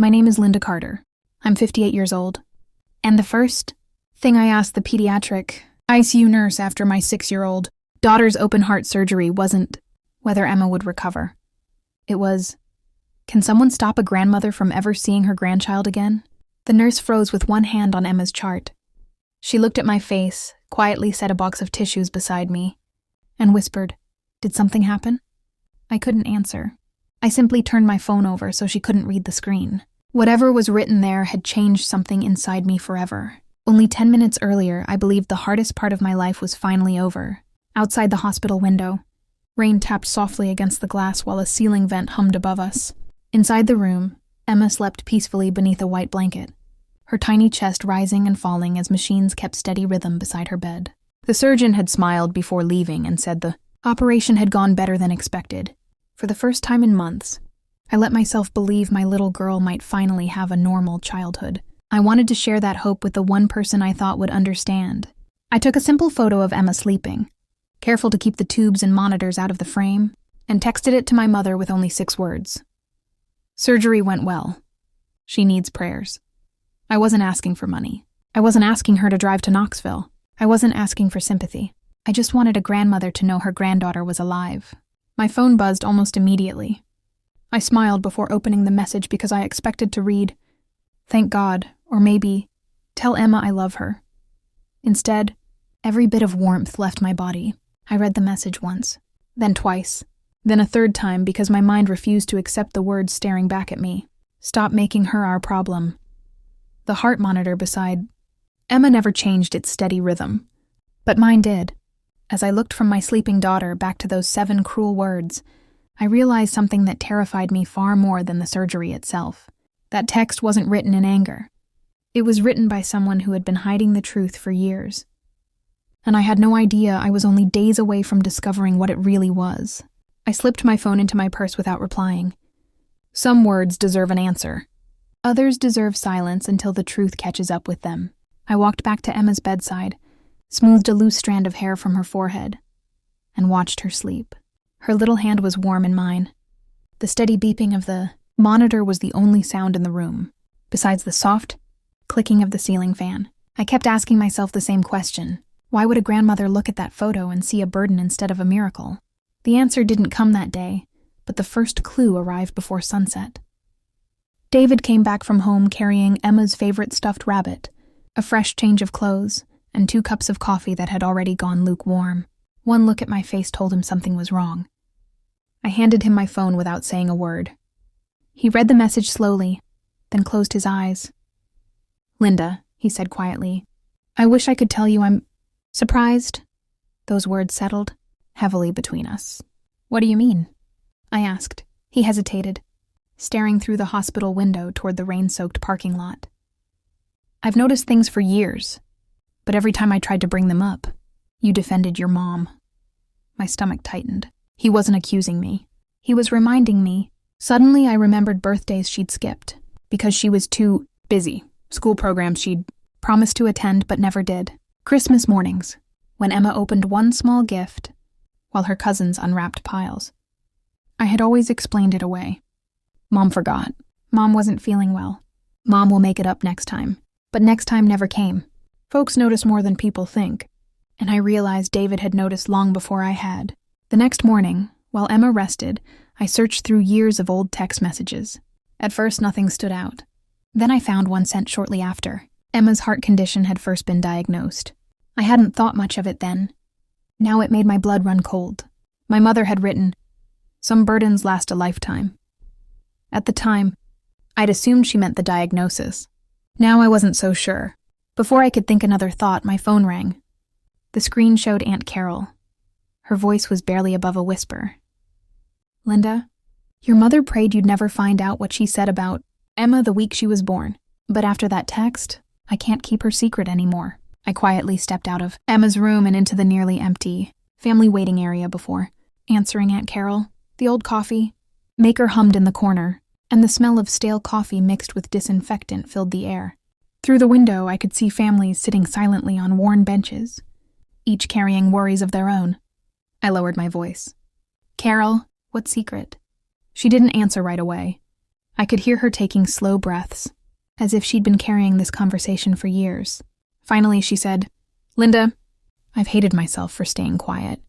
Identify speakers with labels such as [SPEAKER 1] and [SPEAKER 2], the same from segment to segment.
[SPEAKER 1] My name is Linda Carter. I'm 58 years old. And the first thing I asked the pediatric ICU nurse after my 6-year-old daughter's open-heart surgery wasn't whether Emma would recover. It was, can someone stop a grandmother from ever seeing her grandchild again? The nurse froze with one hand on Emma's chart. She looked at my face, quietly set a box of tissues beside me, and whispered, "Did something happen?" I couldn't answer. I simply turned my phone over so she couldn't read the screen. Whatever was written there had changed something inside me forever. Only 10 minutes earlier, I believed the hardest part of my life was finally over. Outside the hospital window, rain tapped softly against the glass while a ceiling vent hummed above us. Inside the room, Emma slept peacefully beneath a white blanket, her tiny chest rising and falling as machines kept steady rhythm beside her bed. The surgeon had smiled before leaving and said the operation had gone better than expected. For the first time in months, I let myself believe my little girl might finally have a normal childhood. I wanted to share that hope with the one person I thought would understand. I took a simple photo of Emma sleeping, careful to keep the tubes and monitors out of the frame, and texted it to my mother with only 6 words. Surgery went well. She needs prayers. I wasn't asking for money. I wasn't asking her to drive to Knoxville. I wasn't asking for sympathy. I just wanted a grandmother to know her granddaughter was alive. My phone buzzed almost immediately. I smiled before opening the message because I expected to read, "Thank God," or maybe, "Tell Emma I love her." Instead, every bit of warmth left my body. I read the message once, then twice, then a third time because my mind refused to accept the words staring back at me. Stop making her our problem. The heart monitor beside Emma never changed its steady rhythm, but mine did. As I looked from my sleeping daughter back to those 7 cruel words, I realized something that terrified me far more than the surgery itself. That text wasn't written in anger. It was written by someone who had been hiding the truth for years. And I had no idea I was only days away from discovering what it really was. I slipped my phone into my purse without replying. Some words deserve an answer. Others deserve silence until the truth catches up with them. I walked back to Emma's bedside, smoothed a loose strand of hair from her forehead, and watched her sleep. Her little hand was warm in mine. The steady beeping of the monitor was the only sound in the room, besides the soft clicking of the ceiling fan. I kept asking myself the same question. Why would a grandmother look at that photo and see a burden instead of a miracle? The answer didn't come that day, but the first clue arrived before sunset. David came back from home carrying Emma's favorite stuffed rabbit, a fresh change of clothes, and 2 cups of coffee that had already gone lukewarm. One look at my face told him something was wrong. I handed him my phone without saying a word. He read the message slowly, then closed his eyes. "Linda," he said quietly, "I wish I could tell you I'm surprised." Those words settled heavily between us. "What do you mean?" I asked. He hesitated, staring through the hospital window toward the rain-soaked parking lot. "I've noticed things for years, but every time I tried to bring them up, you defended your mom." My stomach tightened. He wasn't accusing me. He was reminding me. Suddenly I remembered birthdays she'd skipped, because she was too busy. School programs she'd promised to attend but never did. Christmas mornings, when Emma opened one small gift, while her cousins unwrapped piles. I had always explained it away. Mom forgot. Mom wasn't feeling well. Mom will make it up next time. But next time never came. Folks notice more than people think, and I realized David had noticed long before I had. The next morning, while Emma rested, I searched through years of old text messages. At first, nothing stood out. Then I found one sent shortly after. Emma's heart condition had first been diagnosed. I hadn't thought much of it then. Now it made my blood run cold. My mother had written, "Some burdens last a lifetime." At the time, I'd assumed she meant the diagnosis. Now I wasn't so sure. Before I could think another thought, my phone rang. The screen showed Aunt Carol. Her voice was barely above a whisper. "Linda, your mother prayed you'd never find out what she said about Emma the week she was born. But after that text, I can't keep her secret anymore." I quietly stepped out of Emma's room and into the nearly empty family waiting area before answering Aunt Carol. The old coffee maker hummed in the corner, and the smell of stale coffee mixed with disinfectant filled the air. Through the window, I could see families sitting silently on worn benches, each carrying worries of their own. I lowered my voice. "Carol, what secret?" She didn't answer right away. I could hear her taking slow breaths, as if she'd been carrying this conversation for years. Finally, she said, "Linda, I've hated myself for staying quiet,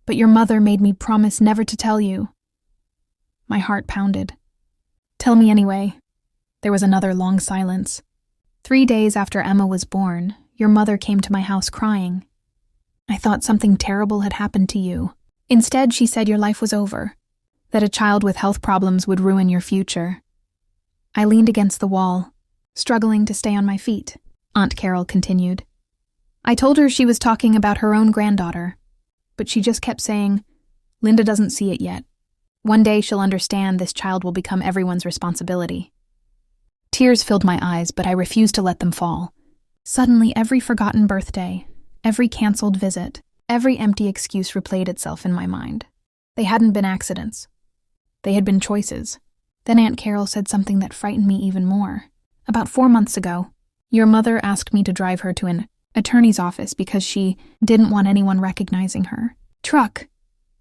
[SPEAKER 1] but your mother made me promise never to tell you." My heart pounded. "Tell me anyway." There was another long silence. 3 days after Emma was born, your mother came to my house crying. "I thought something terrible had happened to you. Instead, she said your life was over, that a child with health problems would ruin your future." I leaned against the wall, struggling to stay on my feet. Aunt Carol continued. "I told her she was talking about her own granddaughter, but she just kept saying, 'Linda doesn't see it yet. One day she'll understand this child will become everyone's responsibility.'" Tears filled my eyes, but I refused to let them fall. Suddenly, every forgotten birthday, every canceled visit, every empty excuse replayed itself in my mind. They hadn't been accidents. They had been choices. Then Aunt Carol said something that frightened me even more. About 4 months ago, your mother asked me to drive her to an attorney's office because she didn't want anyone recognizing her. Truck.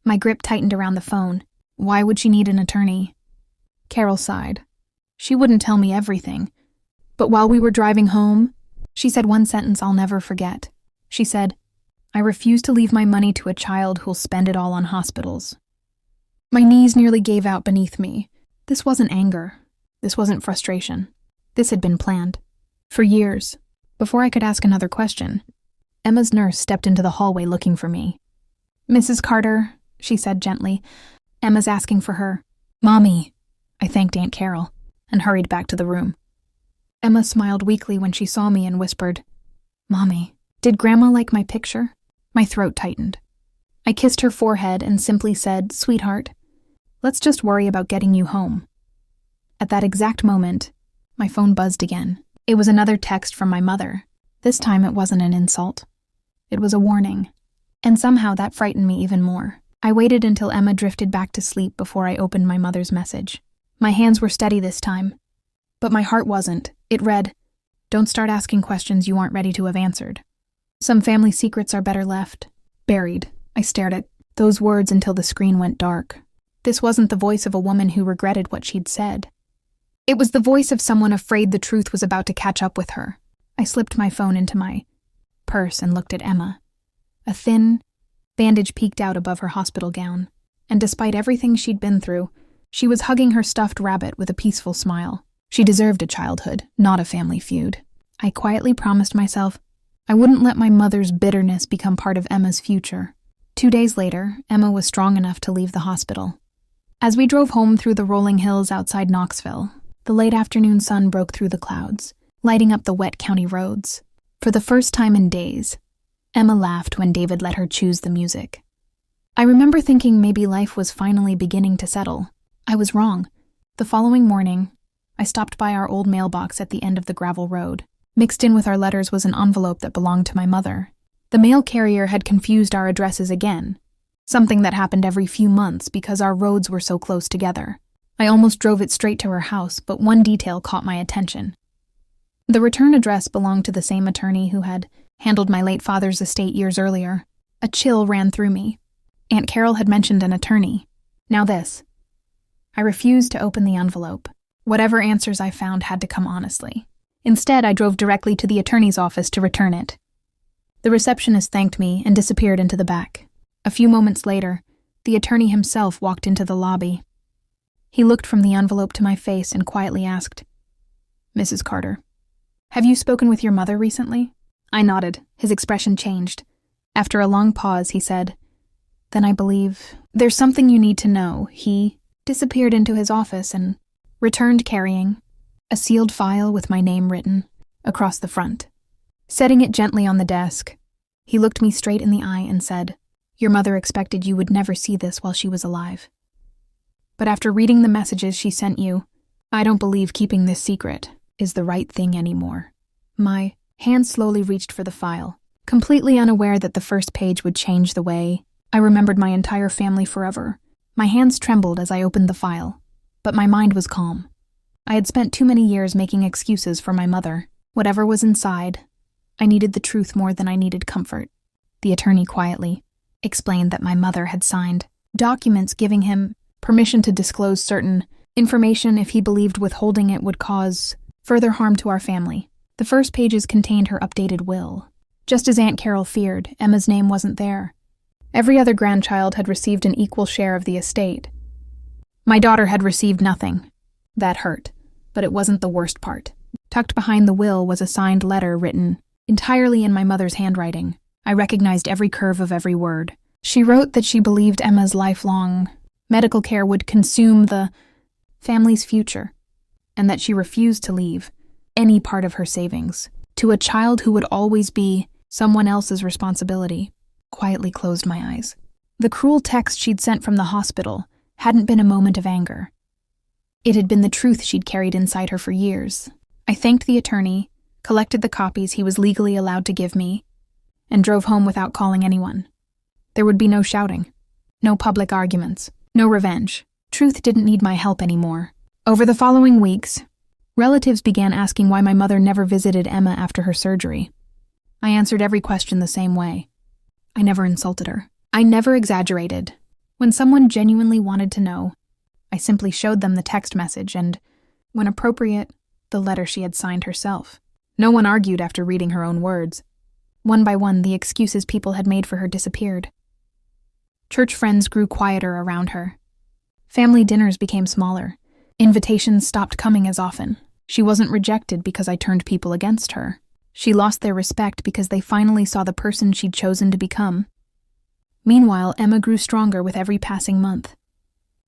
[SPEAKER 1] My grip tightened around the phone. Why would she need an attorney? Carol sighed. She wouldn't tell me everything. But while we were driving home, she said one sentence I'll never forget. She said, "I refuse to leave my money to a child who'll spend it all on hospitals." My knees nearly gave out beneath me. This wasn't anger. This wasn't frustration. This had been planned. For years, before I could ask another question, Emma's nurse stepped into the hallway looking for me. "Mrs. Carter," she said gently, "Emma's asking for her." "Mommy," I thanked Aunt Carol and hurried back to the room. Emma smiled weakly when she saw me and whispered, "Mommy, did Grandma like my picture?" My throat tightened. I kissed her forehead and simply said, "Sweetheart, let's just worry about getting you home." At that exact moment, my phone buzzed again. It was another text from my mother. This time it wasn't an insult. It was a warning. And somehow that frightened me even more. I waited until Emma drifted back to sleep before I opened my mother's message. My hands were steady this time, but my heart wasn't. It read, "Don't start asking questions you aren't ready to have answered. Some family secrets are better left buried." I stared at those words until the screen went dark. This wasn't the voice of a woman who regretted what she'd said. It was the voice of someone afraid the truth was about to catch up with her. I slipped my phone into my purse and looked at Emma. A thin bandage peeked out above her hospital gown, and despite everything she'd been through, she was hugging her stuffed rabbit with a peaceful smile. She deserved a childhood, not a family feud. I quietly promised myself I wouldn't let my mother's bitterness become part of Emma's future. 2 days later, Emma was strong enough to leave the hospital. As we drove home through the rolling hills outside Knoxville, the late afternoon sun broke through the clouds, lighting up the wet county roads. For the first time in days, Emma laughed when David let her choose the music. I remember thinking maybe life was finally beginning to settle. I was wrong. The following morning, I stopped by our old mailbox at the end of the gravel road. Mixed in with our letters was an envelope that belonged to my mother. The mail carrier had confused our addresses again, something that happened every few months because our roads were so close together. I almost drove it straight to her house, but one detail caught my attention. The return address belonged to the same attorney who had handled my late father's estate years earlier. A chill ran through me. Aunt Carol had mentioned an attorney. Now this. I refused to open the envelope. Whatever answers I found had to come honestly. Instead, I drove directly to the attorney's office to return it. The receptionist thanked me and disappeared into the back. A few moments later, the attorney himself walked into the lobby. He looked from the envelope to my face and quietly asked, "Mrs. Carter, have you spoken with your mother recently?" I nodded. His expression changed. After a long pause, he said, "Then I believe there's something you need to know." He disappeared into his office and returned carrying a sealed file with my name written across the front. Setting it gently on the desk, he looked me straight in the eye and said, "Your mother expected you would never see this while she was alive. But after reading the messages she sent you, I don't believe keeping this secret is the right thing anymore." My hand slowly reached for the file, completely unaware that the first page would change the way I remembered my entire family forever. My hands trembled as I opened the file, but my mind was calm. I had spent too many years making excuses for my mother. Whatever was inside, I needed the truth more than I needed comfort. The attorney quietly explained that my mother had signed documents giving him permission to disclose certain Information, if he believed withholding it would cause further harm to our family. The first pages contained her updated will. Just as Aunt Carol feared, Emma's name wasn't there. Every other grandchild had received an equal share of the estate. My daughter had received nothing. That hurt, but it wasn't the worst part. Tucked behind the will was a signed letter written entirely in my mother's handwriting. I recognized every curve of every word. She wrote that she believed Emma's lifelong medical care would consume the family's future, and that she refused to leave any part of her savings to a child who would always be someone else's responsibility. Quietly closed my eyes. The cruel text she'd sent from the hospital hadn't been a moment of anger. It had been the truth she'd carried inside her for years. I thanked the attorney, collected the copies he was legally allowed to give me, and drove home without calling anyone. There would be no shouting, no public arguments, no revenge. Truth didn't need my help anymore. Over the following weeks, relatives began asking why my mother never visited Emma after her surgery. I answered every question the same way. I never insulted her. I never exaggerated. When someone genuinely wanted to know, I simply showed them the text message and, when appropriate, the letter she had signed herself. No one argued after reading her own words. One by one, the excuses people had made for her disappeared. Church friends grew quieter around her. Family dinners became smaller. Invitations stopped coming as often. She wasn't rejected because I turned people against her. She lost their respect because they finally saw the person she'd chosen to become. Meanwhile, Emma grew stronger with every passing month.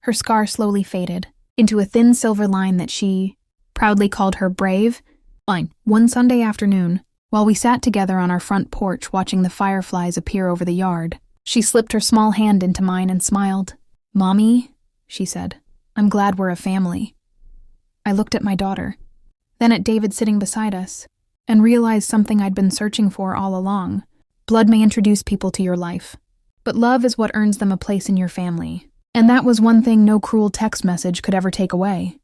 [SPEAKER 1] Her scar slowly faded into a thin silver line that she proudly called her brave. Fine. One Sunday afternoon, while we sat together on our front porch watching the fireflies appear over the yard, she slipped her small hand into mine and smiled. "Mommy," she said, "I'm glad we're a family." I looked at my daughter, then at David sitting beside us, and realized something I'd been searching for all along. Blood may introduce people to your life, but love is what earns them a place in your family. And that was one thing no cruel text message could ever take away.